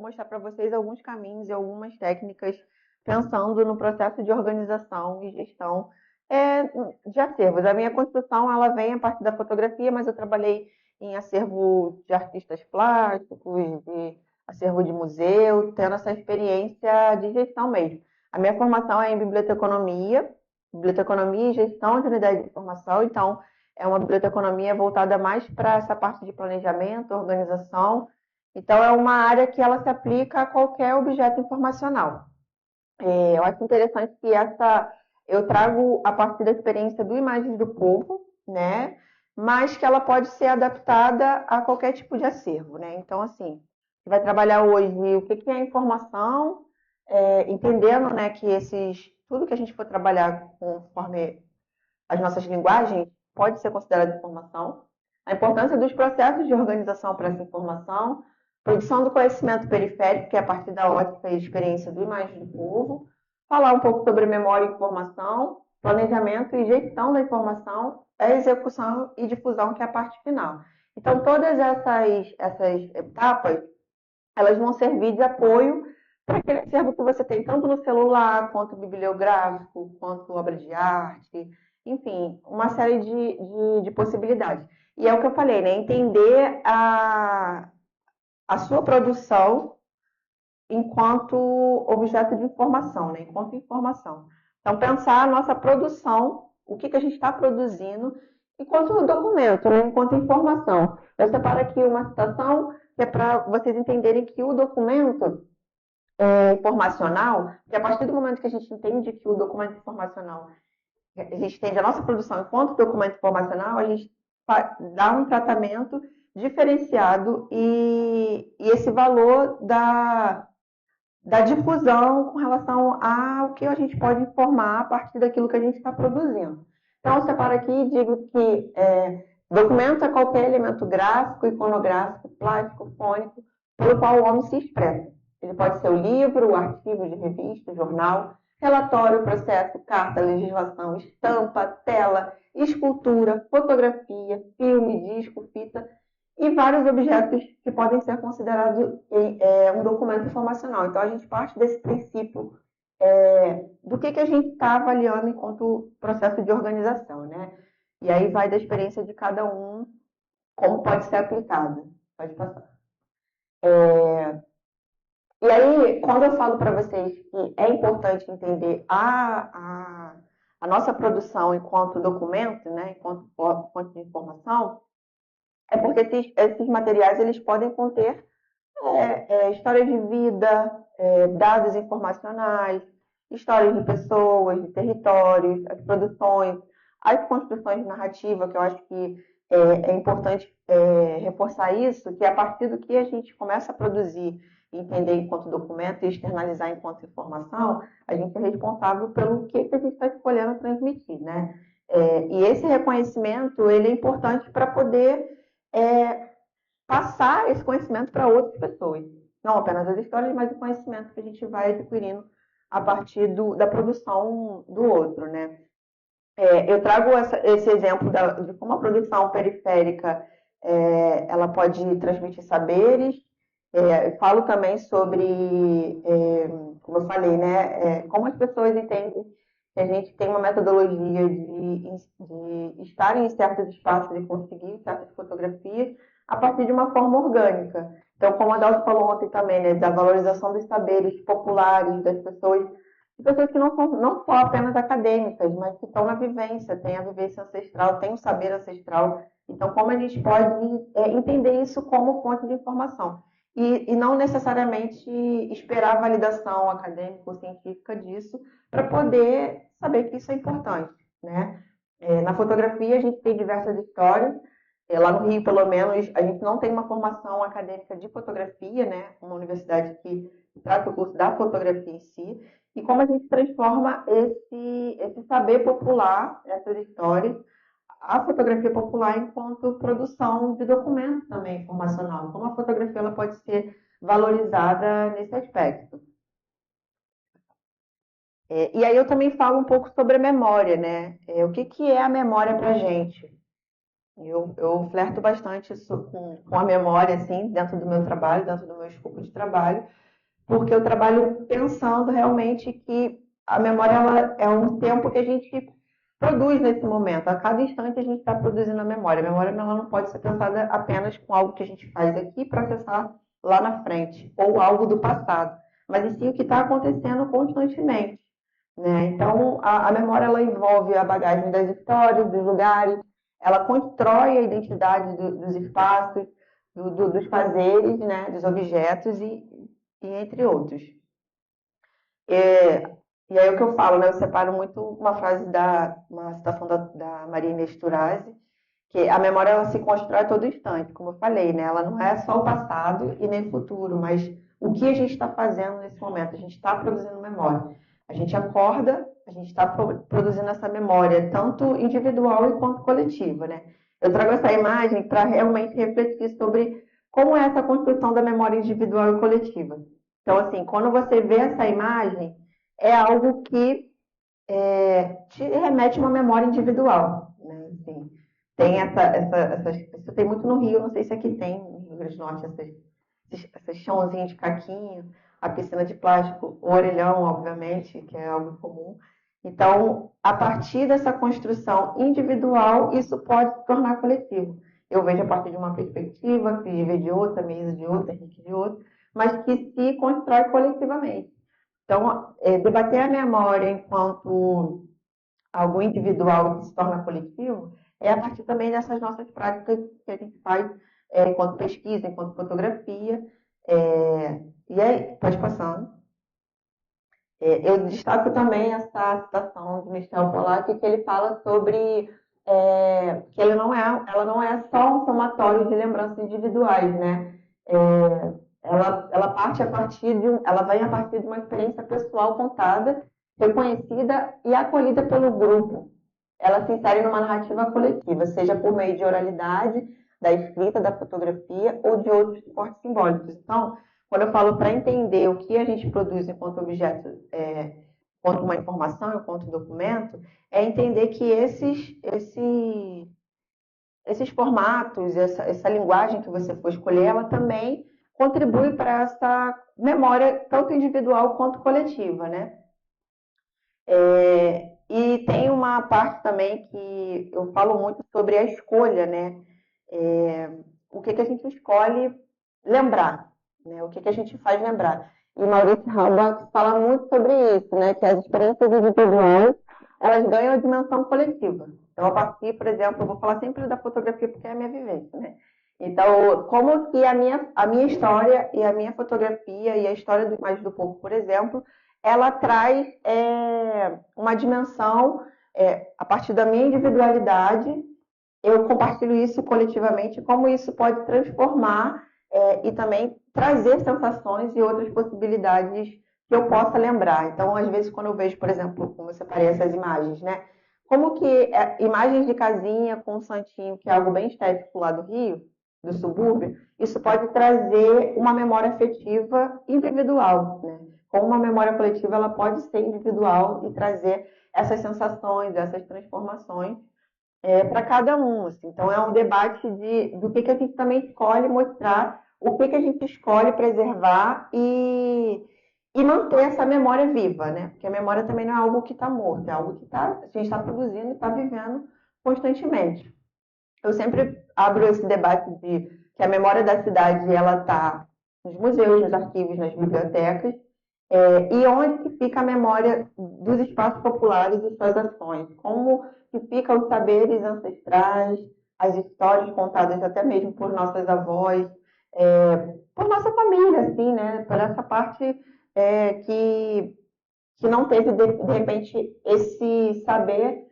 mostrar para vocês alguns caminhos e algumas técnicas pensando no processo de organização e gestão de acervos. A minha construção ela vem a partir da fotografia, mas eu trabalhei em acervo de artistas plásticos, de acervo de museu, tendo essa experiência de gestão mesmo. A minha formação é em biblioteconomia e gestão de unidade de informação, então é uma biblioteconomia voltada mais para essa parte de planejamento, organização. Então, é uma área que ela se aplica a qualquer objeto informacional. Eu acho interessante que eu trago a partir da experiência do Imagens do Povo, né? Mas que ela pode ser adaptada a qualquer tipo de acervo, né? Então, assim, você vai trabalhar hoje o que é informação, entendendo, né, que tudo que a gente for trabalhar conforme as nossas linguagens pode ser considerada informação, a importância dos processos de organização para essa informação, produção do conhecimento periférico, que é a partir da ótica e experiência do Imagem do Povo, falar um pouco sobre memória e informação, planejamento e gestão da informação, a execução e difusão, que é a parte final. Então, todas essas etapas, elas vão servir de apoio para aquele acervo que você tem tanto no celular, quanto bibliográfico, quanto obra de arte, enfim, uma série de possibilidades. E é o que eu falei, né? Entender a sua produção enquanto objeto de informação, né? Enquanto informação. Então, pensar a nossa produção, o que a gente está produzindo, enquanto documento, né? Enquanto informação. Eu separo aqui uma citação que é para vocês entenderem que o documento informacional, que a partir do momento que a gente entende que o documento informacional, a gente entende a nossa produção enquanto documento informacional, a gente dá um tratamento diferenciado e esse valor da difusão com relação ao que a gente pode informar a partir daquilo que a gente está produzindo. Então, eu separo aqui e digo que documento é qualquer elemento gráfico, iconográfico, plástico, fônico, pelo qual o homem se expressa. Ele pode ser o livro, o artigo de revista, jornal, relatório, processo, carta, legislação, estampa, tela, escultura, fotografia, filme, disco, fita e vários objetos que podem ser considerados um documento informacional. Então, a gente parte desse princípio do que a gente está avaliando enquanto processo de organização, né? E aí vai da experiência de cada um, como pode ser aplicado. Pode passar. E aí, quando eu falo para vocês que é importante entender a nossa produção enquanto documento, né, enquanto fonte de informação, é porque esses materiais eles podem conter histórias de vida, dados informacionais, histórias de pessoas, de territórios, as produções, as construções de narrativa, que eu acho que é importante reforçar isso, que a partir do que a gente começa a produzir, entender enquanto documento e externalizar enquanto informação, a gente é responsável pelo que a gente está escolhendo transmitir, né? E esse reconhecimento ele é importante para poder passar esse conhecimento para outras pessoas. Não apenas as histórias, mas o conhecimento que a gente vai adquirindo a partir da produção do outro, né? Eu trago esse exemplo de como a produção periférica ela pode transmitir saberes. Falo também sobre, como eu falei, né, como as pessoas entendem que a gente tem uma metodologia de estar em certos espaços e conseguir certas fotografias a partir de uma forma orgânica. Então, como a Dalva falou ontem também, né, da valorização dos saberes populares das pessoas que não são apenas acadêmicas, mas que estão na vivência, têm a vivência ancestral, têm o saber ancestral. Então, como a gente pode entender isso como fonte de informação? E não necessariamente esperar a validação acadêmica ou científica disso para poder saber que isso é importante, né? Na fotografia, a gente tem diversas histórias. Lá no Rio, pelo menos, a gente não tem uma formação acadêmica de fotografia, né? Uma universidade que trata o curso da fotografia em si. E como a gente transforma esse saber popular, essas histórias, a fotografia popular enquanto produção de documento também informacional. Como a fotografia ela pode ser valorizada nesse aspecto. E aí eu também falo um pouco sobre a memória, né? O que é a memória para a gente? Eu flerto bastante isso com a memória, assim, dentro do meu trabalho, dentro do meu escopo de trabalho, porque eu trabalho pensando realmente que a memória ela é um tempo que a gente produz nesse momento. A cada instante a gente está produzindo a memória. A memória ela não pode ser pensada apenas com algo que a gente faz aqui para acessar lá na frente, ou algo do passado, mas e sim o que está acontecendo constantemente. Né? Então, a memória ela envolve a bagagem das histórias, dos lugares, ela constrói a identidade dos espaços, dos fazeres, né? Dos objetos e entre outros. É, e aí o que eu falo, né? Eu separo muito uma frase uma citação da Maria Inês Turasi, que a memória ela se constrói a todo instante, como eu falei, né? Ela não é só o passado e nem o futuro, mas o que a gente está fazendo nesse momento. A gente está produzindo memória. A gente acorda, a gente está produzindo essa memória, tanto individual quanto coletiva, né? Eu trago essa imagem para realmente refletir sobre como é essa construção da memória individual e coletiva. Então, assim, quando você vê essa imagem, é algo que te remete a uma memória individual, né? Assim, tem isso tem muito no Rio, não sei se aqui tem, no Rio Grande do Norte, essas chãozinhas de caquinho, a piscina de plástico, o orelhão, obviamente, que é algo comum. Então, a partir dessa construção individual, isso pode se tornar coletivo. Eu vejo a partir de uma perspectiva, que vê de outra, Meisa de outra, Henrique de outra, mas que se constrói coletivamente. Então, debater a memória enquanto algo individual que se torna coletivo é a partir também dessas nossas práticas que a gente faz enquanto pesquisa, enquanto fotografia. E aí, pode passando. Eu destaco também essa citação de Michel Pollack, que ele fala sobre que ela não é só um somatório de lembranças individuais, né? Ela parte a partir ela vem a partir de uma experiência pessoal contada, reconhecida e acolhida pelo grupo. Ela se insere numa narrativa coletiva, seja por meio de oralidade, da escrita, da fotografia ou de outros suportes simbólicos. Então, quando eu falo para entender o que a gente produz enquanto objeto, enquanto uma informação, enquanto documento, é entender que esses formatos, essa linguagem que você for escolher, ela também contribui para essa memória, tanto individual quanto coletiva, né? E tem uma parte também que eu falo muito sobre a escolha, né? O que a gente escolhe lembrar, né? O que a gente faz lembrar. E Maurício Halbach fala muito sobre isso, né? Que as experiências individuais, elas ganham a dimensão coletiva. Então, a partir, por exemplo, eu vou falar sempre da fotografia porque é a minha vivência, né? Então, como que a minha história e a minha fotografia e a história do Imagens do Povo, por exemplo, ela traz uma dimensão, a partir da minha individualidade, eu compartilho isso coletivamente, como isso pode transformar e também trazer sensações e outras possibilidades que eu possa lembrar. Então, às vezes, quando eu vejo, por exemplo, como eu separei essas imagens, né? Como que imagens de casinha com um santinho, que é algo bem estético lá do Rio, do subúrbio, isso pode trazer uma memória afetiva individual, né? Como uma memória coletiva, ela pode ser individual e trazer essas sensações, essas transformações para cada um. Assim. Então, é um debate do que a gente também escolhe mostrar, o que a gente escolhe preservar e manter essa memória viva, né? Porque a memória também não é algo que está morto, é algo que a gente está produzindo e está vivendo constantemente. Eu sempre abro esse debate de que a memória da cidade ela está nos museus, nos arquivos, nas bibliotecas, e onde que fica a memória dos espaços populares e suas ações? Como que ficam os saberes ancestrais, as histórias contadas até mesmo por nossas avós, por nossa família, assim, né? Por essa parte que não teve, de repente, esse saber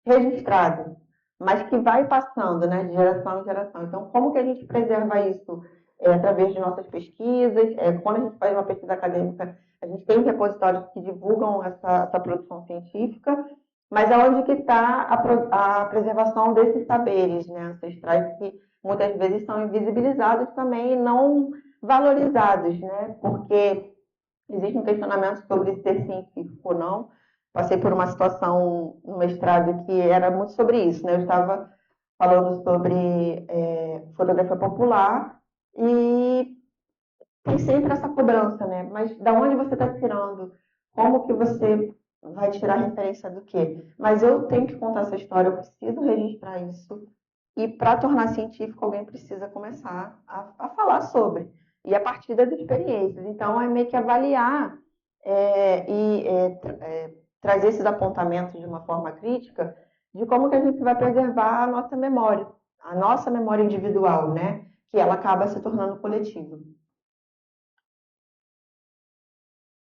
registrado, mas que vai passando, né, de geração em geração. Então, como que a gente preserva isso? Através de nossas pesquisas, quando a gente faz uma pesquisa acadêmica, a gente tem repositórios que divulgam essa produção científica, mas aonde que está a preservação desses saberes, né, ancestrais que muitas vezes são invisibilizados também e não valorizados, né, porque existe um questionamento sobre ser científico ou não. Passei por uma situação no mestrado que era muito sobre isso, né? Eu estava falando sobre fotografia popular e tem sempre essa cobrança, né? Mas da onde você está tirando? Como que você vai tirar referência do quê? Mas eu tenho que contar essa história, eu preciso registrar isso. E para tornar científico, alguém precisa começar a falar sobre. E a partir das experiências. Então, é meio que avaliar trazer esses apontamentos de uma forma crítica de como que a gente vai preservar a nossa memória individual, né? Que ela acaba se tornando coletiva.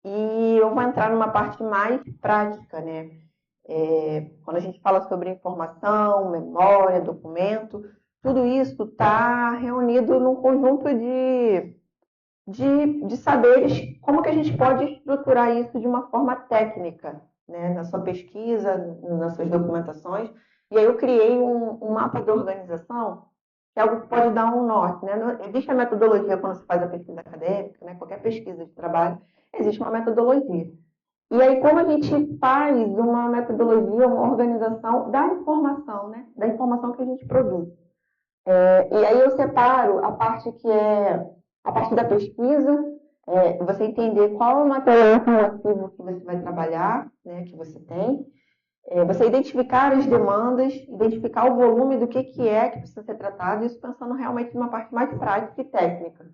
E eu vou entrar numa parte mais prática, né? Quando a gente fala sobre informação, memória, documento, tudo isso está reunido num conjunto de saberes, como que a gente pode estruturar isso de uma forma técnica, né? Na sua pesquisa, nas suas documentações. E aí eu criei um mapa de organização, que é algo que pode dar um norte, né? Existe a metodologia quando se faz a pesquisa acadêmica, né? Qualquer pesquisa de trabalho, existe uma metodologia. E aí, como a gente faz uma metodologia, uma organização da informação, né? Da informação que a gente produz. E aí eu separo a parte que é a parte da pesquisa, você entender qual é o material informativo que você vai trabalhar, né? Que você tem. Você identificar as demandas, identificar o volume do que precisa ser tratado, isso pensando realmente numa parte mais prática e técnica.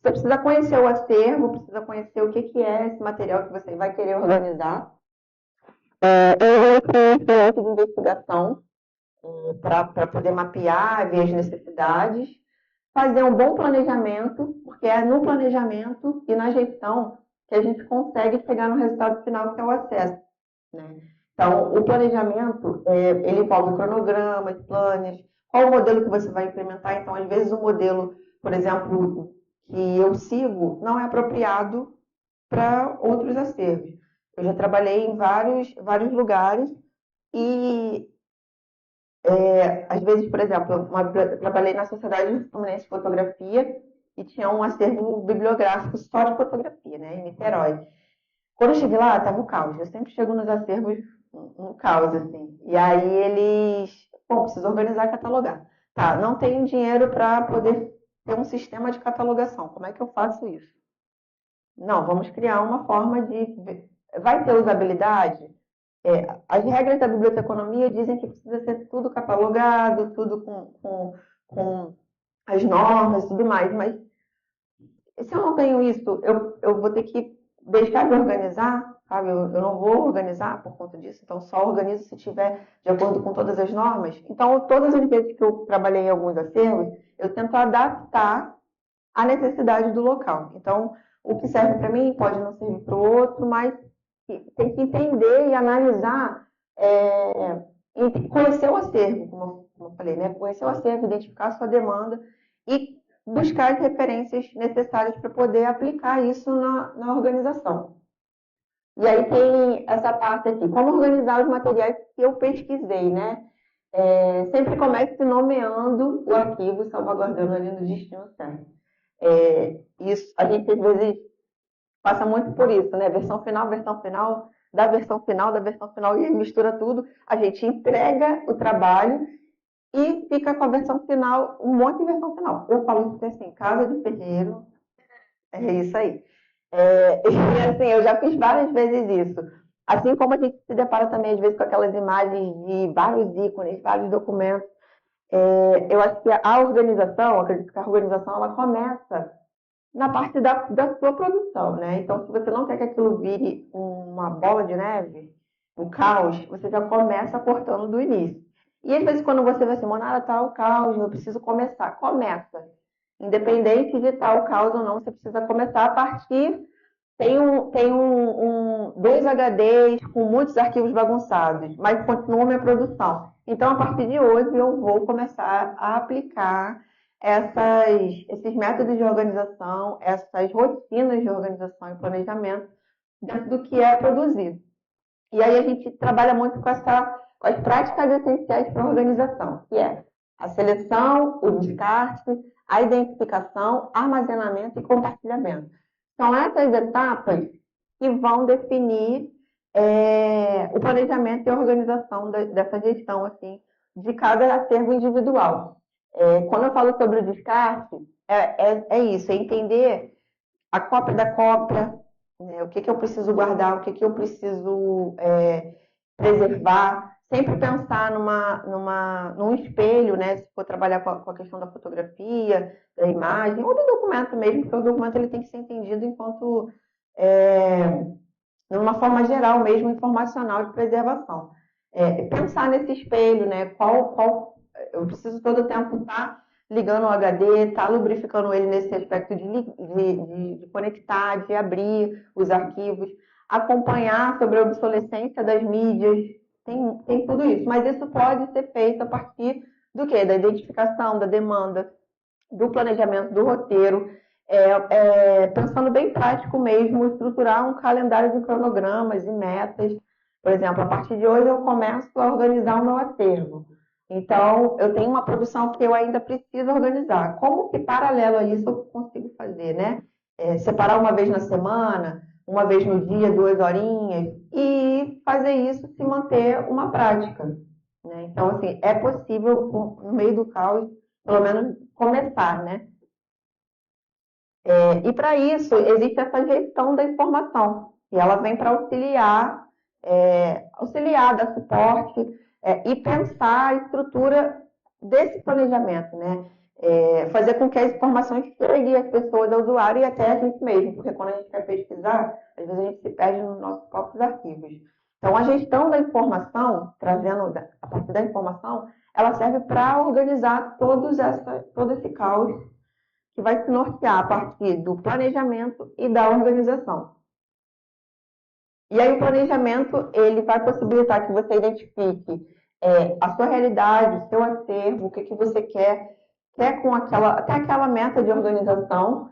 Você precisa conhecer o acervo, precisa conhecer o que é esse material que você vai querer organizar. Eu vou instrumento de investigação para poder mapear, ver as necessidades, fazer um bom planejamento, porque é no planejamento e na gestão que a gente consegue chegar no resultado final, que é o acesso. Né? Então, o planejamento, ele envolve cronogramas, planos, qual o modelo que você vai implementar. Então, às vezes, o modelo, por exemplo, que eu sigo, não é apropriado para outros acervos. Eu já trabalhei em vários lugares e, às vezes, por exemplo, eu trabalhei na Sociedade Fluminense de Fotografia e tinha um acervo bibliográfico só de fotografia, né, em Niterói. Quando eu cheguei lá, estava o caos. Eu sempre chego nos acervos no caos, assim. E aí eles, bom, preciso organizar e catalogar. Tá, não tenho dinheiro para poder ter um sistema de catalogação. Como é que eu faço isso? Não, vamos criar uma forma de. Vai ter usabilidade? As regras da biblioteconomia dizem que precisa ser tudo catalogado, tudo com as normas e tudo mais, mas se eu não tenho isso, eu vou ter que deixar de organizar, sabe? Eu não vou organizar por conta disso, então só organizo se tiver de acordo com todas as normas. Então, todas as vezes que eu trabalhei em alguns acervos, eu tento adaptar à necessidade do local. Então, o que serve para mim pode não servir para o outro, mas tem que entender e analisar, e conhecer o acervo, como eu falei, né? Conhecer o acervo, identificar a sua demanda e buscar as referências necessárias para poder aplicar isso na organização. E aí tem essa parte aqui, como organizar os materiais que eu pesquisei, né? Sempre comece nomeando o arquivo, salvaguardando ali no destino certo. Isso, a gente às vezes passa muito por isso, né? Versão final, da versão final, e mistura tudo. A gente entrega o trabalho e fica com a versão final, um monte de versão final. Eu falo isso assim, casa de ferreiro, é isso aí. E assim, eu já fiz várias vezes isso. Assim como a gente se depara também, às vezes, com aquelas imagens de vários ícones, vários documentos. Eu acho que a organização, acredito que a organização, ela começa na parte da sua produção, né? Então, se você não quer que aquilo vire uma bola de neve, um caos, você já começa cortando do início. E às vezes, quando você vai assim, Monara, tá o caos, eu preciso começar. Começa. Independente de tal caos ou não, você precisa começar a partir. Dois HDs com muitos arquivos bagunçados, mas continua minha produção. Então, a partir de hoje, eu vou começar a aplicar esses métodos de organização, essas rotinas de organização e planejamento dentro do que é produzido. E aí a gente trabalha muito com as práticas essenciais para a organização, que é a seleção, o descarte, a identificação, armazenamento e compartilhamento. São essas etapas que vão definir o planejamento e a organização dessa gestão assim, de cada acervo individual. Quando eu falo sobre o descarte, é isso, é entender a cópia da cópia, né, o que, que eu preciso guardar, o que, que eu preciso preservar, sempre pensar num espelho, né, se for trabalhar com a questão da fotografia, da imagem, ou do documento mesmo, porque o documento ele tem que ser entendido enquanto é, numa forma geral mesmo, informacional de preservação. Pensar nesse espelho, né? Eu preciso todo o tempo estar ligando o HD, estar lubrificando ele nesse aspecto de conectar, de abrir os arquivos, acompanhar sobre a obsolescência das mídias, tem tudo isso. Mas isso pode ser feito a partir do quê? Da identificação, da demanda, do planejamento, do roteiro, pensando bem prático mesmo, estruturar um calendário de cronogramas e metas. Por exemplo, a partir de hoje eu começo a organizar o meu acervo. Então, eu tenho uma produção que eu ainda preciso organizar. Como que, paralelo a isso, eu consigo fazer, né? Separar uma vez na semana, uma vez no dia, 2 horinhas, e fazer isso se manter uma prática. Né? Então, assim, é possível, no meio do caos, pelo menos começar, né? E para isso, existe essa gestão da informação, e ela vem para auxiliar, dar suporte e pensar a estrutura desse planejamento, né? Fazer com que as informações cheguem às pessoas, ao usuário e até a gente mesmo, porque quando a gente quer pesquisar, às vezes a gente se perde nos nossos próprios arquivos. Então, a gestão da informação, trazendo a partir da informação, ela serve para organizar todo esse caos que vai se nortear a partir do planejamento e da organização. E aí o planejamento, ele vai possibilitar que você identifique a sua realidade, o seu acervo, o que, que você quer com até aquela meta de organização,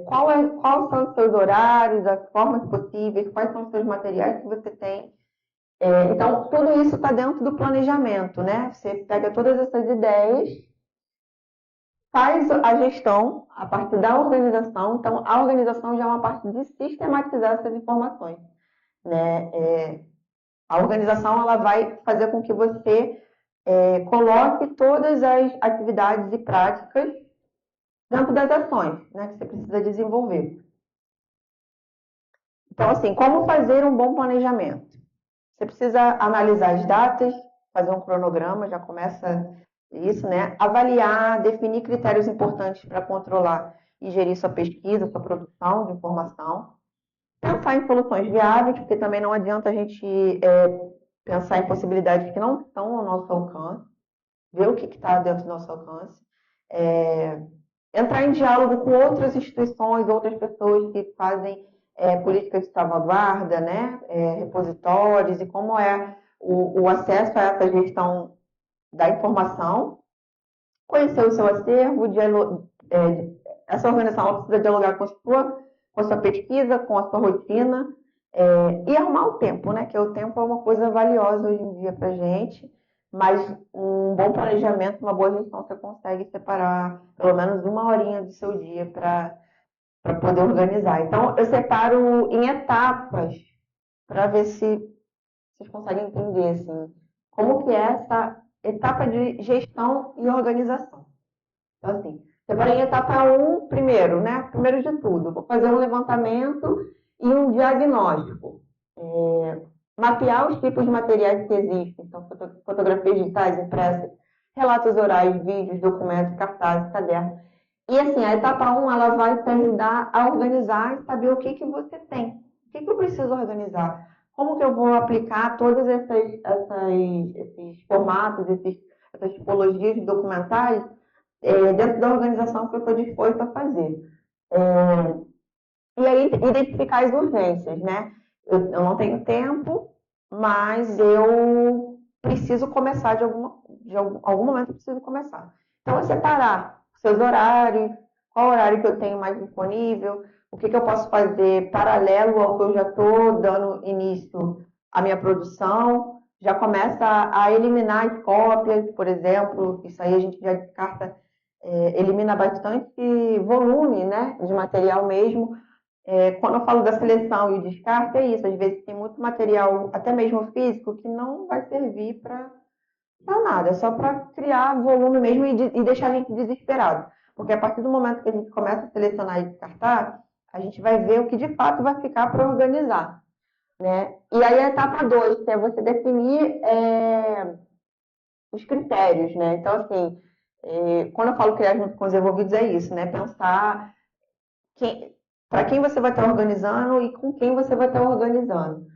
quais são os seus horários, as formas possíveis, quais são os seus materiais que você tem. Então, tudo isso está dentro do planejamento, né? Você pega todas essas ideias, faz a gestão a partir da organização. Então, a organização já é uma parte de sistematizar essas informações. Né? A organização ela vai fazer com que você coloque todas as atividades e práticas dentro das ações, né, que você precisa desenvolver. Então, assim, como fazer um bom planejamento? Você precisa analisar as datas, fazer um cronograma, já começa isso, né? Avaliar, definir critérios importantes para controlar e gerir sua pesquisa, sua produção de informação. Pensar em soluções viáveis, porque também não adianta a gente pensar em possibilidades que não estão ao nosso alcance, ver o que está dentro do nosso alcance. Entrar em diálogo com outras instituições, outras pessoas que fazem políticas de salvaguarda, né? Repositórios, e como é o acesso a essa gestão da informação, conhecer o seu acervo, essa organização precisa dialogar com a sua pesquisa, com a sua rotina, e arrumar o tempo, né? Que o tempo é uma coisa valiosa hoje em dia para a gente, mas um bom planejamento, uma boa gestão, você consegue separar pelo menos 1 horinha do seu dia para poder organizar. Então, eu separo em etapas para ver se vocês conseguem entender assim, como que é essa etapa de gestão e organização. Então, assim, separei em etapa 1 primeiro, né? Primeiro de tudo, vou fazer um levantamento e um diagnóstico. Mapear os tipos de materiais que existem, então fotografias digitais, impressas, relatos orais, vídeos, documentos, cartazes, cadernos. E assim, a etapa 1 ela vai te ajudar a organizar e saber o que, que você tem. O que, que eu preciso organizar? Como que eu vou aplicar todos esses formatos, essas tipologias documentais dentro da organização que eu estou disposto a fazer. E aí, identificar as urgências, né? Eu não tenho tempo, mas eu preciso começar algum momento eu preciso começar. Então, é separar seus horários, qual horário que eu tenho mais disponível, o que, que eu posso fazer paralelo ao que eu já estou dando início à minha produção. Já começa a eliminar as cópias, por exemplo, isso aí a gente já descarta, elimina bastante volume, né, de material mesmo. Quando eu falo da seleção e o descarte, é isso. Às vezes tem muito material, até mesmo físico, que não vai servir Não é nada, é só para criar volume mesmo e deixar a gente desesperado. Porque a partir do momento que a gente começa a selecionar e descartar, a gente vai ver o que de fato vai ficar para organizar, né? E aí a etapa 2, que é você definir os critérios, né? Então, assim, quando eu falo criar junto com os envolvidos, é isso, né? Pensar para quem você vai estar organizando e com quem você vai estar organizando.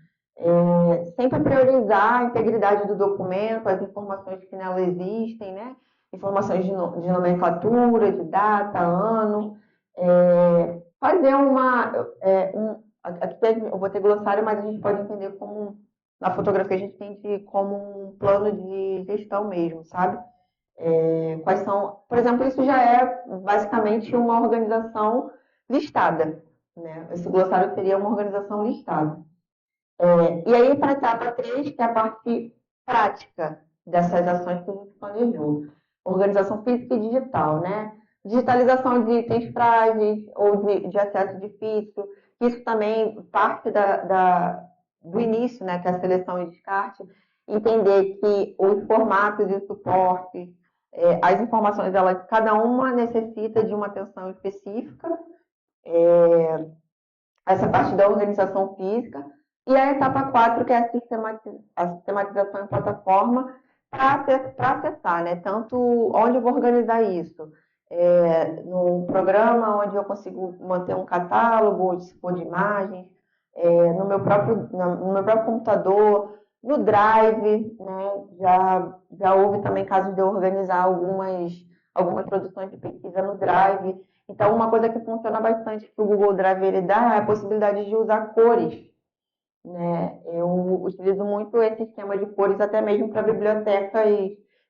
Sempre priorizar a integridade do documento, as informações que nela existem, né? Informações de nomenclatura, de data, ano. Fazer aqui eu vou ter glossário, mas a gente pode entender como, na fotografia, a gente entende como um plano de gestão mesmo, sabe? Quais são, por exemplo, isso já é basicamente uma organização listada, né? Esse glossário seria uma organização listada. E aí, para a etapa 3, que é a parte prática dessas ações que a gente planejou. Organização física e digital, né? Digitalização de itens frágeis ou de acesso difícil. Isso também parte do início, né? Que é a seleção e descarte. Entender que os formatos e o suporte, as informações, cada uma necessita de uma atenção específica. Essa parte da organização física. E a etapa 4, que é a sistematização em plataforma, para acessar, né? Tanto onde eu vou organizar isso. No programa onde eu consigo manter um catálogo, se for de imagens, no meu próprio computador, no Drive, né? Já houve também casos de eu organizar algumas produções de pesquisa no Drive. Então, uma coisa que funciona bastante que o Google Drive ele dá é a possibilidade de usar cores, né? Eu utilizo muito esse esquema de cores até mesmo para bibliotecas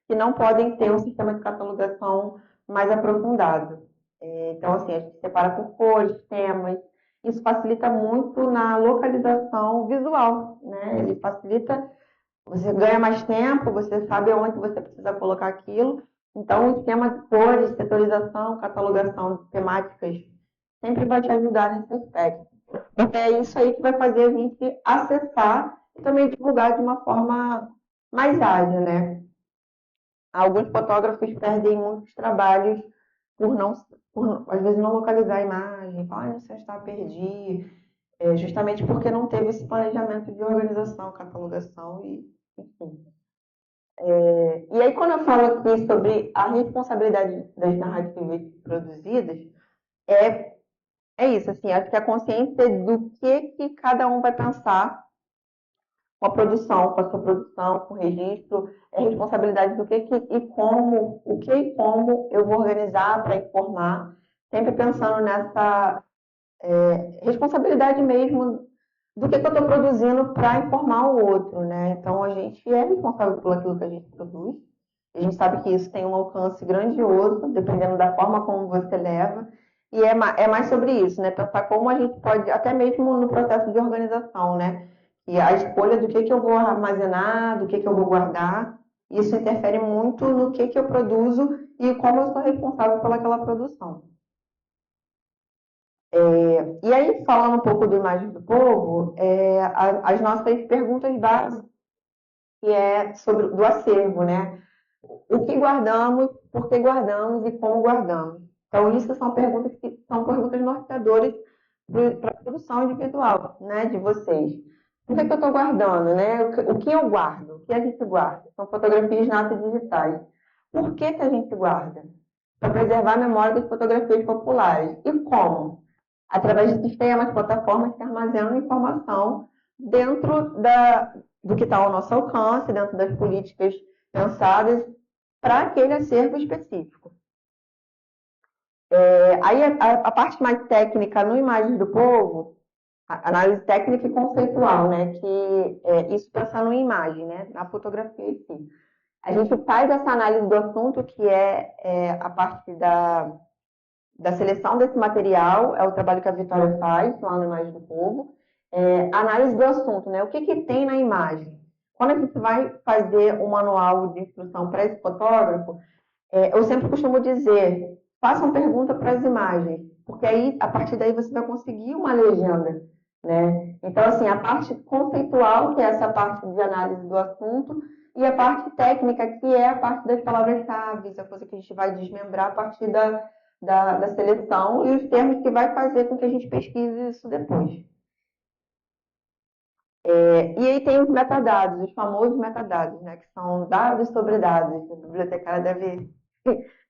que não podem ter um sistema de catalogação mais aprofundado. Então, assim, a gente separa por cores, temas. Isso facilita muito na localização visual, né? Ele facilita, você ganha mais tempo, você sabe onde você precisa colocar aquilo. Então, o esquema de cores, setorização, catalogação de temáticas sempre vai te ajudar nesse aspecto. Então, é isso aí que vai fazer a gente acessar e também divulgar de uma forma mais ágil, né? Alguns fotógrafos perdem muitos trabalhos por não, às vezes não localizar a imagem, falar, não sei onde está, perdi, justamente porque não teve esse planejamento de organização, catalogação e enfim. E aí, quando eu falo aqui sobre a responsabilidade das narrativas produzidas, é, é isso, assim, acho que a consciência do que cada um vai pensar com a produção, com a sua produção, com o registro, é responsabilidade do que e como, o que e como eu vou organizar para informar, sempre pensando nessa responsabilidade mesmo do que eu estou produzindo para informar o outro, né? Então a gente é responsável por aquilo que a gente produz. A gente sabe que isso tem um alcance grandioso, dependendo da forma como você leva. E é mais sobre isso, né? Pensar como a gente pode, até mesmo no processo de organização, né? E a escolha do que eu vou armazenar, do que eu vou guardar, isso interfere muito no que eu produzo e como eu sou responsável pelaquela produção. E aí, falando um pouco do Imagem do Povo, as nossas perguntas básicas, que é sobre do acervo, né? O que guardamos, por que guardamos e como guardamos. Então, isso são perguntas que são perguntas norteadoras para a produção individual, né, de vocês. Por que eu estou guardando, né? O que eu guardo? O que a gente guarda? São fotografias natas digitais. Por que a gente guarda? Para preservar a memória das fotografias populares. E como? Através de sistemas, plataformas que armazenam informação dentro do que está ao nosso alcance, dentro das políticas pensadas para aquele acervo específico. Aí a parte mais técnica no Imagens do Povo, análise técnica e conceitual, né? Que isso pensando em imagem, né? Na fotografia em si. A gente faz essa análise do assunto, que a parte da seleção desse material, é o trabalho que a Vitória faz lá no Imagem do Povo. Análise do assunto, né? O que tem na imagem? Quando a gente vai fazer um manual de instrução para esse fotógrafo, eu sempre costumo dizer, façam pergunta para as imagens, porque aí, a partir daí, você vai conseguir uma legenda, né? Então, assim, a parte conceitual, que é essa parte de análise do assunto, e a parte técnica, que é a parte das palavras-chave, a coisa que a gente vai desmembrar a partir da seleção e os termos que vai fazer com que a gente pesquise isso depois. E aí tem os metadados, os famosos metadados, né, que são dados sobre dados. O bibliotecário deve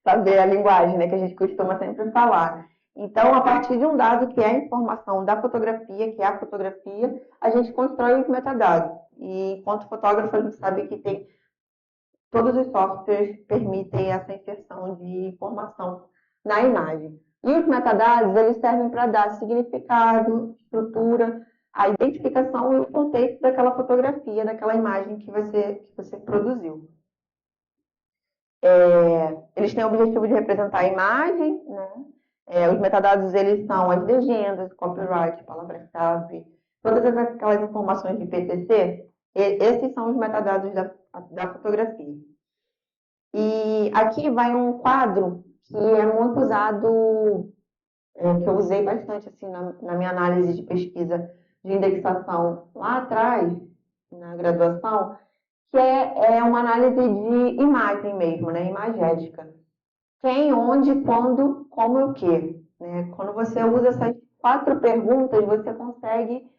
saber a linguagem, né, que a gente costuma sempre falar. Então, a partir de um dado que é a informação da fotografia, que é a fotografia, a gente constrói os metadados. E enquanto fotógrafo, a gente sabe que tem todos os softwares permitem essa inserção de informação na imagem. E os metadados, eles servem para dar significado, estrutura, a identificação e o contexto daquela fotografia, daquela imagem que você produziu. Eles têm o objetivo de representar a imagem, né? Os metadados, eles são as legendas, copyright, palavra-chave, todas aquelas informações de PCC, esses são os metadados da fotografia. E aqui vai um quadro que é muito usado, que eu usei bastante assim, na minha análise de pesquisa de indexação lá atrás, na graduação, que é uma análise de imagem mesmo, né? Imagética. Quem, onde, quando, como e o quê. Né? Quando você usa essas 4 perguntas, você consegue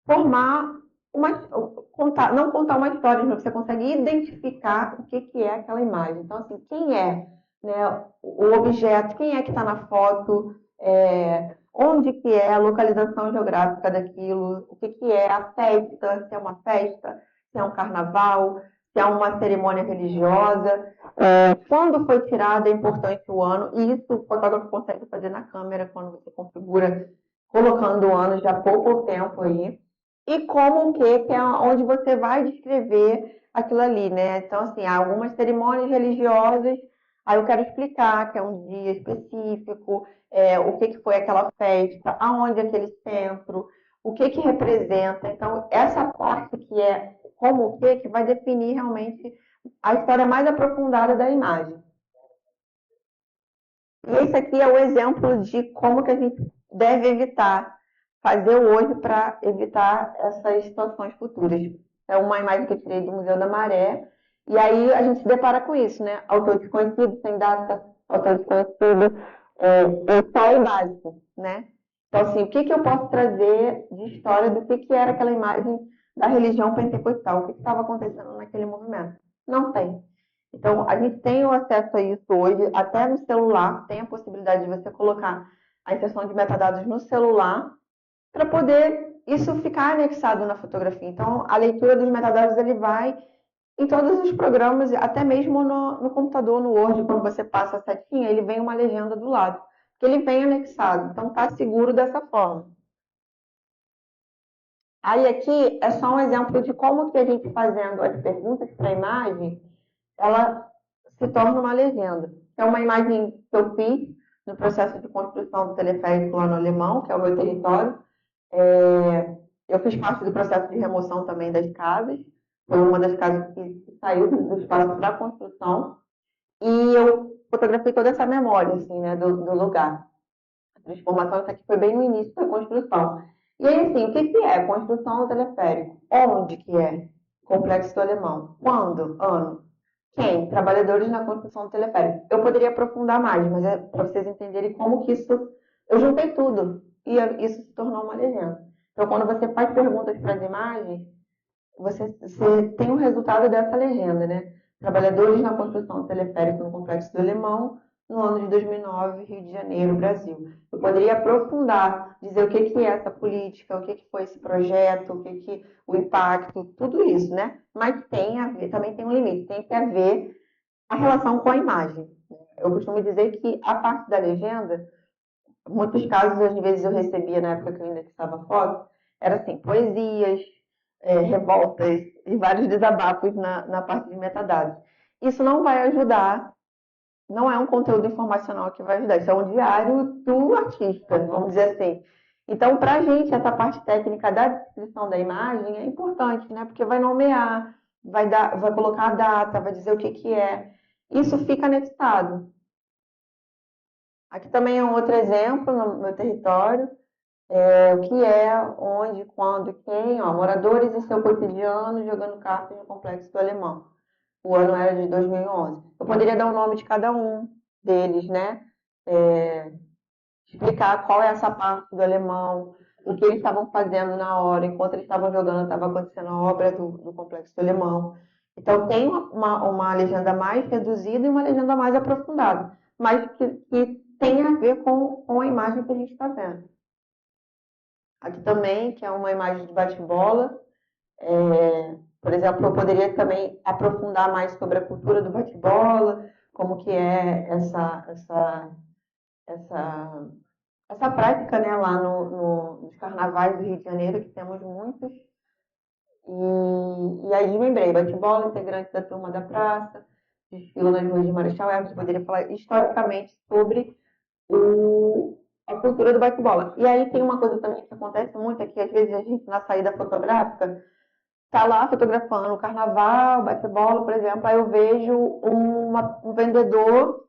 formar não contar uma história, mas você consegue identificar o que é aquela imagem. Então, assim, quem é, né, o objeto, quem é que está na foto, onde que é a localização geográfica daquilo, o que é a festa, se é uma festa, se é um carnaval, se é uma cerimônia religiosa, quando foi tirada, é importante o ano, e isso o fotógrafo consegue fazer na câmera, quando você configura, colocando o ano, já poupa o tempo aí. E como o que é onde você vai descrever aquilo ali, né? Então, assim, há algumas cerimônias religiosas, aí eu quero explicar que é um dia específico, o que foi aquela festa, aonde é aquele centro, o que representa. Então, essa parte que é como o que vai definir realmente a história mais aprofundada da imagem. E esse aqui é o exemplo de como que a gente deve evitar fazer hoje para evitar essas situações futuras. É uma imagem que eu tirei do Museu da Maré, e aí a gente se depara com isso, né? Autor desconhecido, sem data, autor desconhecido, só o básico, né? Então, assim, o que eu posso trazer de história do que era aquela imagem da religião pentecostal? O que estava acontecendo naquele movimento? Não tem. Então, a gente tem o acesso a isso hoje, até no celular, tem a possibilidade de você colocar a inserção de metadados no celular, para poder isso ficar anexado na fotografia. Então, a leitura dos metadados ele vai em todos os programas, até mesmo no computador, no Word, quando você passa a setinha, ele vem uma legenda do lado, que ele vem anexado. Então, está seguro dessa forma. Aí aqui é só um exemplo de como que a gente fazendo as perguntas para a imagem, ela se torna uma legenda. É uma imagem que eu fiz no processo de construção do teleférico lá no Alemão, que é o meu território. Eu fiz parte do processo de remoção também das casas. Foi uma das casas que saiu do espaço para construção. E eu fotografei toda essa memória, assim, né, do lugar. A transformação, isso aqui foi bem no início da construção. E aí, assim, o que é construção do teleférico? Onde que é? Complexo do Alemão. Quando? Ano. Quem? Trabalhadores na construção do teleférico. Eu poderia aprofundar mais, mas é para vocês entenderem como que isso... Eu juntei tudo e isso se tornou uma legenda. Então, quando você faz perguntas para as imagens, você tem o resultado dessa legenda, né? Trabalhadores na construção do teleférico no Complexo do Alemão, no ano de 2009, Rio de Janeiro, Brasil. Eu poderia aprofundar, dizer o que é essa política, o que foi esse projeto, o impacto, tudo isso, né? Mas tem a ver, também tem um limite, tem que haver a relação com a imagem. Eu costumo dizer que a parte da legenda, em muitos casos, às vezes eu recebia na época que eu ainda estava foto, era assim, poesias, revoltas e vários desabafos na parte de metadados. Isso não vai ajudar, não é um conteúdo informacional que vai ajudar, isso é um diário do artista, vamos dizer assim. Então, para a gente, essa parte técnica da descrição da imagem é importante, né? Porque vai nomear, vai colocar a data, vai dizer o que é. Isso fica anexado. Aqui também é um outro exemplo no meu território. O que é, onde, quando, quem, ó, moradores e seu cotidiano jogando cartas no Complexo do Alemão. O ano era de 2011. Eu poderia dar o nome de cada um deles, né? É, explicar qual é essa parte do alemão, o que eles estavam fazendo na hora, enquanto eles estavam jogando, estava acontecendo a obra do Complexo do Alemão. Então, tem uma legenda mais reduzida e uma legenda mais aprofundada, mas que tem a ver com a imagem que a gente está vendo. Aqui também, que é uma imagem de bate-bola. Por exemplo, eu poderia também aprofundar mais sobre a cultura do bate-bola, como que é essa, essa prática, né, lá nos carnavais do Rio de Janeiro, que temos muitos. E aí lembrei, bate-bola, integrante da turma da praça, desfila nas ruas de Marechal Hermes, poderia falar historicamente sobre a cultura do bate-bola. E aí tem uma coisa também que acontece muito, é que às vezes a gente, na saída fotográfica, tá lá fotografando o carnaval, bate-bola, por exemplo, aí eu vejo um vendedor,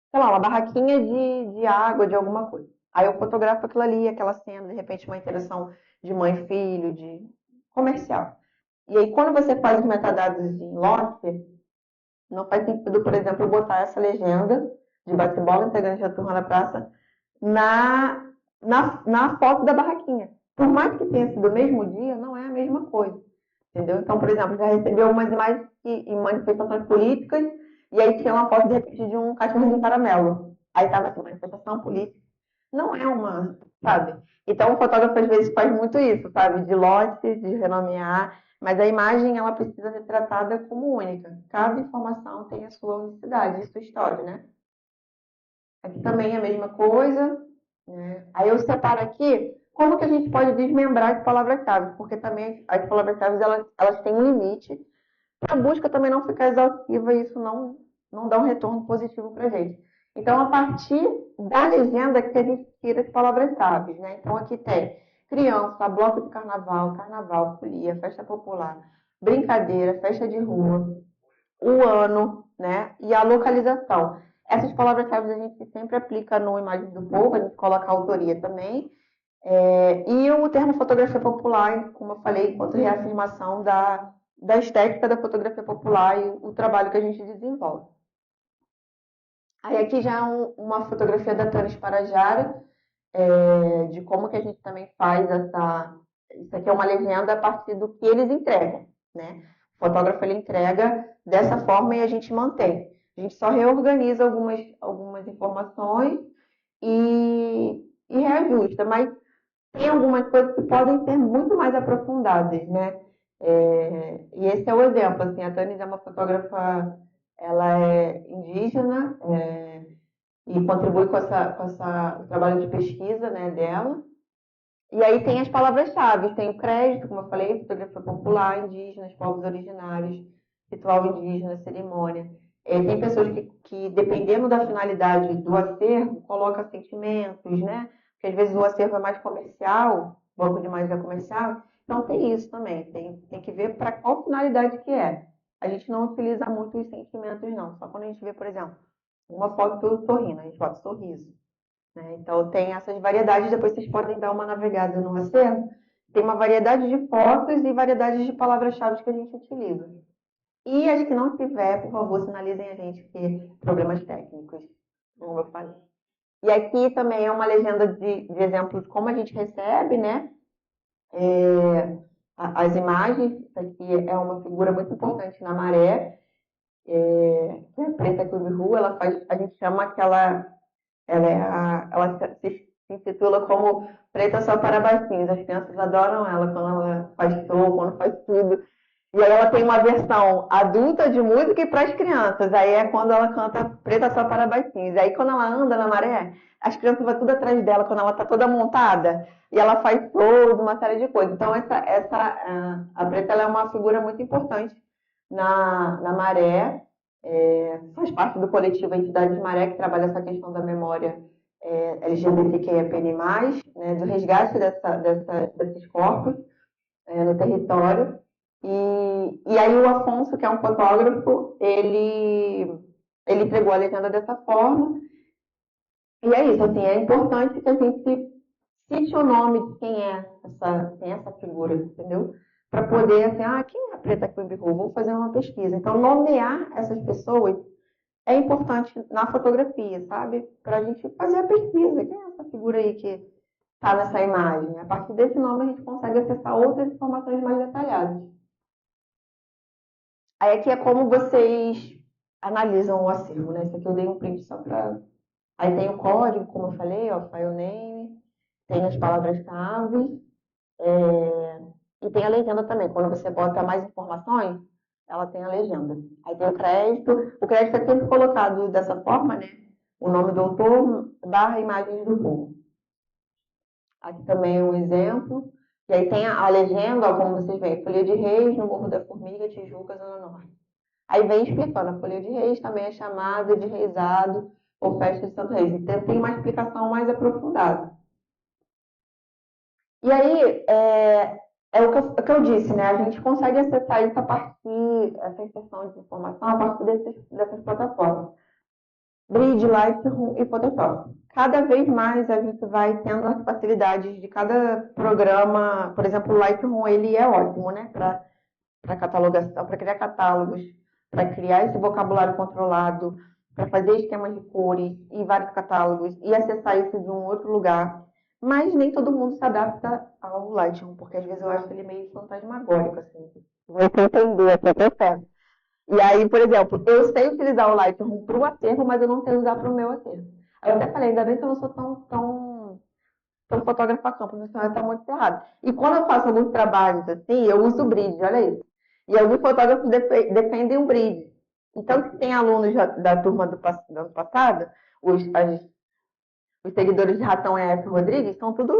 sei lá, uma barraquinha de água, de alguma coisa. Aí eu fotografo aquilo ali, aquela cena, de repente uma interação de mãe e filho, de comercial. E aí quando você faz os metadados em lote, não faz sentido, por exemplo, botar essa legenda de bate-bola integrante da turma da praça na, na foto da barraquinha. Por mais que tenha sido o mesmo dia, não é a mesma coisa. Entendeu? Então, por exemplo, já recebi algumas imagens em manifestações políticas, e aí tinha uma foto, de repente, de um cachorro de caramelo. Aí estava assim, manifestação política. Não é uma, sabe? Então, o fotógrafo às vezes faz muito isso, sabe? De lote, de renomear, mas a imagem ela precisa ser tratada como única. Cada informação tem a sua unicidade, a sua história, né? Aqui também é a mesma coisa, né? Aí eu separo aqui como que a gente pode desmembrar as palavras-chave, porque também as palavras-chave elas têm um limite para a busca também não ficar exaustiva e isso não dá um retorno positivo para a gente. Então, a partir da legenda que a gente tira as palavras-chave, né? Então, aqui tem criança, bloco de carnaval, carnaval, folia, festa popular, brincadeira, festa de rua, o ano, né? E a localização. Essas palavras-chave a gente sempre aplica no Imagem do Povo, a gente coloca a autoria também. E o termo fotografia popular, como eu falei, enquanto reafirmação da estética da fotografia popular e o trabalho que a gente desenvolve. Aí aqui já é uma fotografia da Tânia Sparajara, de como que a gente também faz essa... Isso aqui é uma legenda a partir do que eles entregam, né? O fotógrafo ele entrega dessa forma e a gente mantém. A gente só reorganiza algumas informações e reajusta, mas tem algumas coisas que podem ser muito mais aprofundadas, né? E esse é o exemplo, assim, a Tânia é uma fotógrafa, ela é indígena, e contribui com o trabalho de pesquisa, né, dela. E aí tem as palavras-chave, tem o crédito, como eu falei, fotografia popular, indígenas, povos originários, ritual indígena, cerimônia. Tem pessoas que, dependendo da finalidade do acervo, coloca sentimentos, né? Porque às vezes o acervo é mais comercial, o banco de imagens é comercial, então tem isso também, tem que ver para qual finalidade que é. A gente não utiliza muito os sentimentos, não. Só quando a gente vê, por exemplo, uma foto sorrindo, a gente bota sorriso. Né? Então, tem essas variedades, depois vocês podem dar uma navegada no acervo. Tem uma variedade de fotos e variedade de palavras-chave que a gente utiliza. E as que não tiver, por favor, sinalizem a gente que problemas técnicos, como eu falei. E aqui também é uma legenda de exemplo de como a gente recebe, né? As imagens. Isso aqui é uma figura muito importante na Maré, que é a Preta Clube Rua. Ela faz, a gente chama que ela se intitula como Preta Só para Baixinhos. As crianças adoram ela quando ela faz show, quando faz tudo. E aí ela tem uma versão adulta de música e para as crianças. Aí é quando ela canta Preta Só para Baixinhos. E aí quando ela anda na maré, as crianças vão tudo atrás dela quando ela está toda montada. E ela faz shows, uma série de coisas. Então a Preta ela é uma figura muito importante na maré. Faz parte do coletivo Entidades Maré, que trabalha essa questão da memória LGBTQIAPN+, né, do resgate desses corpos no território. E aí o Afonso, que é um fotógrafo, ele entregou a legenda dessa forma. E é isso, assim, é importante que a gente cite o nome de quem é essa figura, entendeu? Para poder, assim, quem é a Preta que Birru? Vou fazer uma pesquisa. Então, nomear essas pessoas é importante na fotografia, sabe? Para a gente fazer a pesquisa. Quem é essa figura aí que está nessa imagem? A partir desse nome, a gente consegue acessar outras informações mais detalhadas. Aí aqui é como vocês analisam o acervo, né? Isso aqui eu dei um print só para... Aí tem o código, como eu falei, ó, file name, tem as palavras-chave, e tem a legenda também. Quando você bota mais informações, ela tem a legenda. Aí tem o crédito. O crédito é sempre colocado dessa forma, né? O nome do autor barra imagens do povo. Aqui também um exemplo. E aí tem a legenda, ó, como vocês veem, Folia de Reis, no Morro da Formiga, Tijuca, Zona Norte. Aí vem explicando, a Folia de Reis também é chamada de reisado ou festa de Santo Reis. E tem uma explicação mais aprofundada. E aí, é o que eu disse, né? A gente consegue acessar isso a partir, essa inserção de informação a partir dessas plataformas. Bridge, Lightroom e Photoshop. Cada vez mais a gente vai tendo as facilidades de cada programa. Por exemplo, o Lightroom, ele é ótimo, né? Para catalogação, para criar catálogos, para criar esse vocabulário controlado, para fazer esquemas de cores e vários catálogos e acessar isso de um outro lugar. Mas nem todo mundo se adapta ao Lightroom, porque às vezes eu acho ele meio fantasmagórico, assim. Você entender esse processo. E aí, por exemplo, eu sei utilizar o Lightroom para o acervo, mas eu não sei usar para o meu acervo. Aí eu até falei, ainda bem que eu não sou tão fotógrafa a campo, senão está muito errado. E quando eu faço alguns trabalhos assim, eu uso o bridge, olha isso. E alguns fotógrafos defendem o bridge. Então, que tem alunos da turma do ano passado, os seguidores de Ratão EF Rodrigues, são tudo,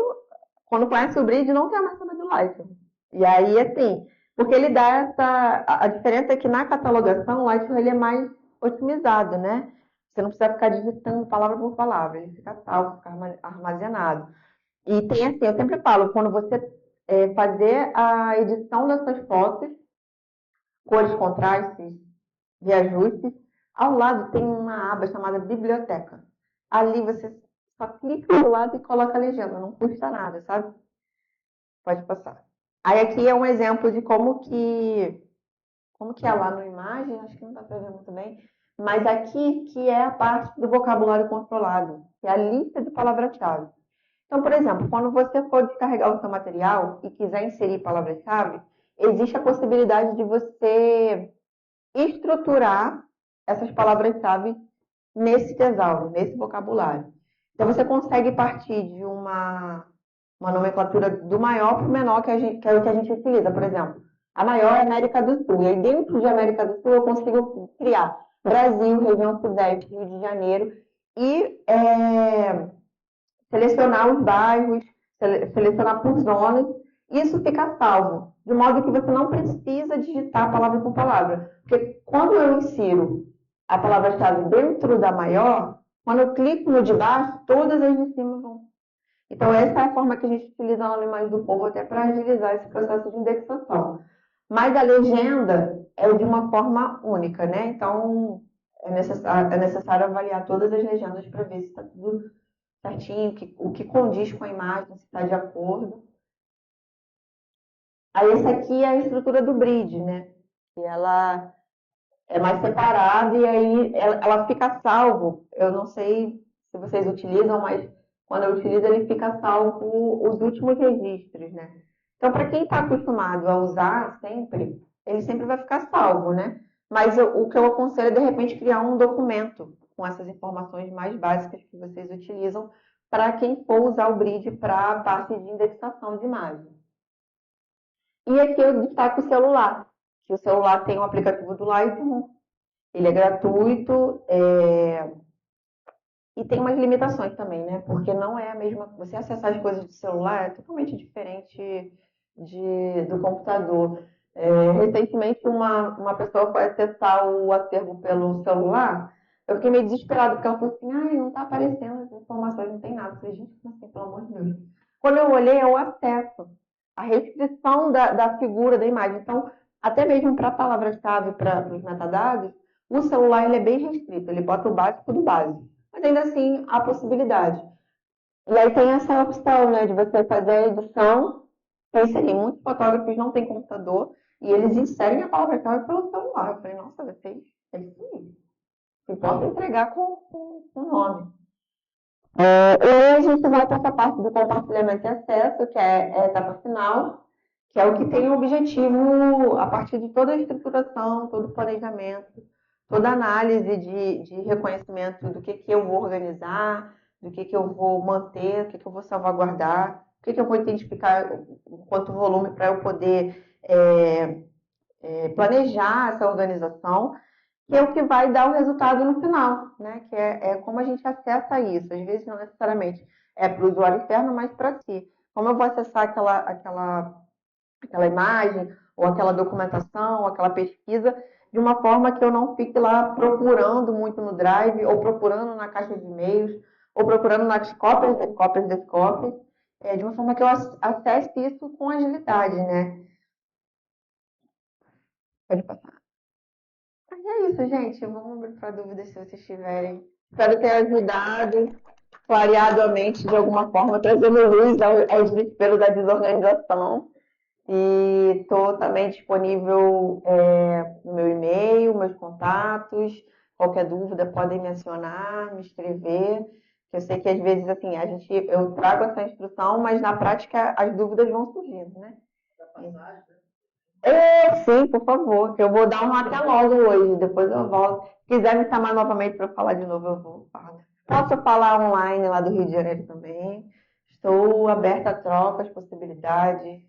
quando conhece o bridge, não quer mais saber do Lightroom. E aí, assim, porque ele dá a diferença é que na catalogação, o Lightroom ele é mais otimizado, né? Você não precisa ficar digitando palavra por palavra, ele fica salvo, fica armazenado. E tem assim, eu sempre falo, quando você fazer a edição das suas fotos, cores, contrastes, reajustes, ao lado tem uma aba chamada Biblioteca. Ali você só clica do lado e coloca a legenda, não custa nada, sabe? Pode passar. Aí aqui é um exemplo de como que é lá no imagem, acho que não dá para ver muito bem, mas aqui que é a parte do vocabulário controlado, que é a lista de palavras-chave. Então, por exemplo, quando você for descarregar o seu material e quiser inserir palavras-chave, existe a possibilidade de você estruturar essas palavras-chave nesse tesauro, nesse vocabulário. Então, você consegue partir de uma nomenclatura do maior para o menor, que é o que a gente utiliza. Por exemplo, a maior é América do Sul. E aí, dentro de América do Sul, eu consigo criar Brasil, região Sudeste, Rio de Janeiro, e selecionar os bairros, selecionar por zonas, e isso fica salvo, de modo que você não precisa digitar palavra por palavra. Porque quando eu insiro a palavra-chave dentro da maior, quando eu clico no de baixo, todas as de cima vão. Então, essa é a forma que a gente utiliza lá no Imagem do Povo até para agilizar esse processo de indexação. Mas a legenda é de uma forma única, né? Então, é necessário avaliar todas as legendas para ver se está tudo certinho, o que condiz com a imagem, se está de acordo. Aí essa aqui é a estrutura do bridge, né? E ela é mais separada e aí ela fica salvo. Eu não sei se vocês utilizam, mas quando eu utilizo ele fica salvo os últimos registros, né? Então, para quem está acostumado a usar sempre, ele sempre vai ficar salvo, né? Mas o que eu aconselho é, de repente, criar um documento com essas informações mais básicas que vocês utilizam para quem for usar o Bridge para a parte de indexação de imagem. E aqui eu destaco o celular, que o celular tem um aplicativo do Lightroom, ele é gratuito, e tem umas limitações também, né? Porque não é a mesma. Você acessar as coisas do celular é totalmente diferente do computador. Recentemente, uma pessoa foi acessar o acervo pelo celular. Eu fiquei meio desesperada, porque ela falou assim: ai, não está aparecendo as informações, não tem nada. Eu falei, gente, como assim, pelo amor de Deus? Quando eu olhei, é o acesso, a restrição da figura, da imagem. Então, até mesmo para palavras-chave, para os metadados, o celular ele é bem restrito, ele bota o básico do básico. Mas ainda assim, há possibilidade. E aí tem essa opção, né, de você fazer a edição. Eu inserir. Muitos fotógrafos não têm computador e eles inserem a palavra-chave pelo celular. Eu falei, nossa, vocês, é isso aí. Você pode entregar com o nome. E aí a gente vai para essa parte do compartilhamento de acesso, que é a etapa final, que é o que tem o objetivo, a partir de toda a estruturação, todo o planejamento, toda a análise de reconhecimento do que eu vou organizar, do que eu vou manter, o que eu vou salvaguardar, o que eu vou identificar quanto volume para eu poder planejar essa organização, que é o que vai dar o resultado no final, né? Que é como a gente acessa isso. Às vezes não necessariamente é para o usuário externo, mas para si. Como eu vou acessar aquela imagem, ou aquela documentação, ou aquela pesquisa, de uma forma que eu não fique lá procurando muito no Drive, ou procurando na caixa de e-mails, ou procurando nas cópias das cópias, de uma forma que eu acesse isso com agilidade, né? Pode passar. Mas é isso, gente. Vamos abrir para dúvidas se vocês tiverem. Espero ter ajudado, clareado a mente de alguma forma, trazendo luz ao desespero da desorganização. E estou também disponível no meu e-mail, meus contatos. Qualquer dúvida podem me acionar, me escrever. Eu sei que às vezes assim, eu trago essa instrução, mas na prática as dúvidas vão surgindo, né? Sim, por favor, que eu vou dar um até logo hoje, depois eu volto. Se quiser me chamar novamente para falar de novo, eu vou. Posso falar online lá do Rio de Janeiro também. Estou aberta a trocas, possibilidades,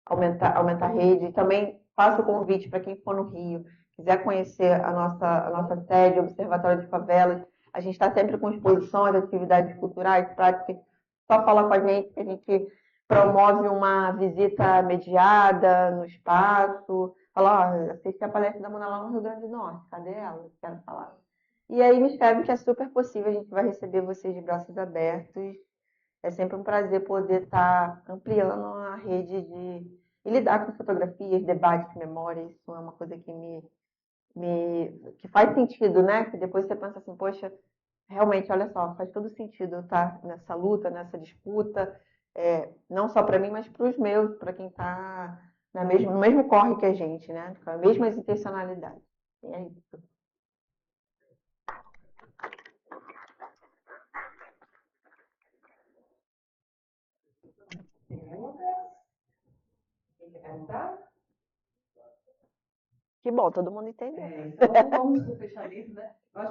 aumentar a rede. Também faço o convite para quem for no Rio, quiser conhecer a nossa sede, Observatório de Favelas. A gente está sempre com exposições, atividades culturais, práticas. Só falar com a gente que a gente promove uma visita mediada no espaço. Fala, ó, assisti a palestra da Mona lá no Rio Grande do Norte. Cadê ela? Quero falar. E aí me escreve que é super possível, a gente vai receber vocês de braços abertos. É sempre um prazer poder estar ampliando a rede e lidar com fotografias, debates, memórias. Isso é uma coisa que faz sentido, né? Que depois você pensa assim, poxa, realmente, olha só, faz todo sentido eu estar nessa luta, nessa disputa, não só para mim, mas para os meus, para quem está no mesmo corre que a gente, né? Com as mesmas intencionalidades. E é isso. Que bom, todo mundo entendeu. Então, vamos para o fechamento, né? Eu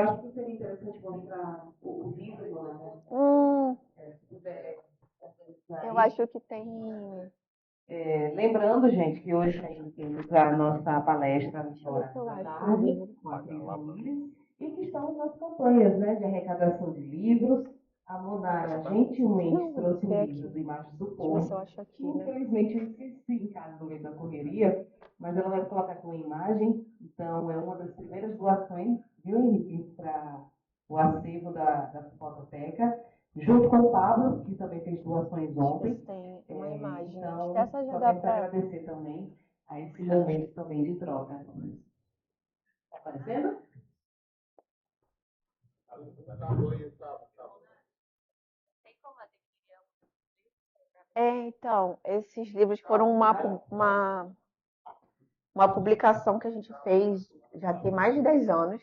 acho que seria interessante mostrar o livro, né? Eu acho que tem. Lembrando, gente, que hoje temos a nossa palestra Deixa eu ver agora se eu da acho o tarde, livro. com a Cris Ramírez, e que estamos nas campanhas, né, de arrecadação de livros. A Monara gentilmente Não, trouxe um é livro aqui. do Imagens do Deixa eu ver se eu Povo, acho que aqui, né? infelizmente eu esqueci em casa no meio da correria, mas ela vai colocar com imagem. Então, é uma das primeiras doações, viu, Henrique, para o acervo da Fototeca, junto com o Pablo, que também fez doações Deixa eu ver ontem. se tem uma imagem. Acho que Então, essa já só dá temos que pra. agradecer também a esse momento também de troca. Está aparecendo? Então, esses livros foram uma publicação que a gente fez já tem mais de 10 anos.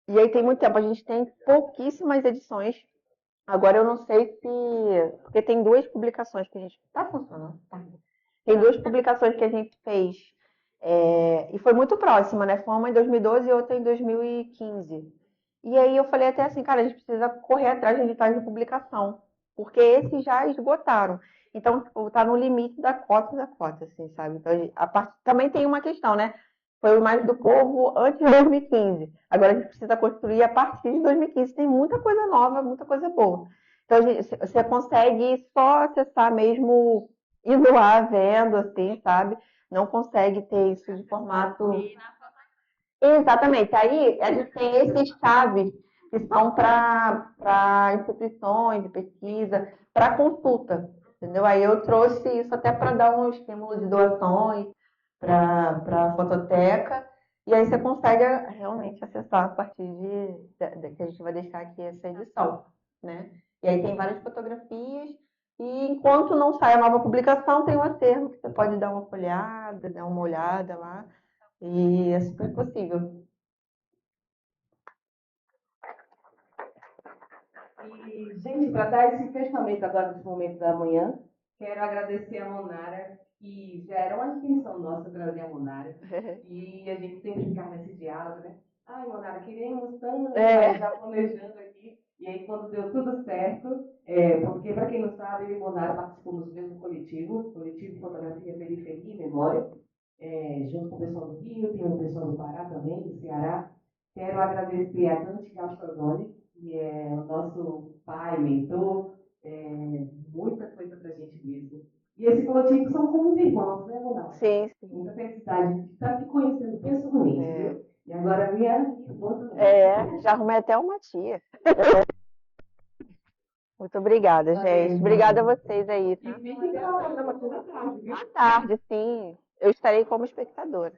E aí tem muito tempo. A gente tem pouquíssimas edições. Agora eu não sei se. Porque tem duas publicações que a gente. Tá funcionando? Tá. Tem duas publicações que a gente fez. E foi muito próxima, né? Foi uma em 2012 e outra em 2015. E aí eu falei até assim, cara, a gente precisa correr atrás de editais de publicação. Porque esses já esgotaram. Então, tipo, tá no limite da cota, assim, sabe? Então, também tem uma questão, né? Foi o Mais do Povo antes de 2015. Agora a gente precisa construir a partir de 2015. Tem muita coisa nova, muita coisa boa. Então, você consegue só acessar mesmo indo lá, vendo, assim, sabe? Não consegue ter isso de formato. Exatamente. Aí a gente tem esses chaves que são para instituições de pesquisa, para consulta, entendeu? Aí eu trouxe isso até para dar um estímulo de doações para a fototeca, e aí você consegue realmente acessar a partir que a gente vai deixar aqui essa edição. né? E aí tem várias fotografias, e enquanto não sai a nova publicação, tem um acervo que você pode dar uma folhada, dar uma olhada lá, e é super possível. E, gente, para dar esse fechamento agora nesse momento da manhã, quero agradecer a Monara, que já era uma intenção nossa trazer a Monara, e a gente sempre ficar nesse diálogo, né? Ai, Monara, queremos tanto, já planejando aqui, e aí quando deu tudo certo, porque para quem não sabe, eu e Monara participamos do mesmo coletivo Fotografia, Periferia e Memória, junto com o pessoal do Rio, tem o pessoal do Pará também, do Ceará. Quero agradecer a Dante Gastrodoni, que é o nosso pai, mentor, muita coisa para a gente mesmo. E esse coletivo são como os irmãos, né, Ronaldo? Sim, sim. Muita felicidade de estar te conhecendo pessoalmente, viu? E agora minha irmã também. Já arrumei até uma tia. Muito obrigada, gente. Obrigada a vocês aí, tá? E fique para a programação da tarde, viu? À tarde, sim. Eu estarei como espectadora.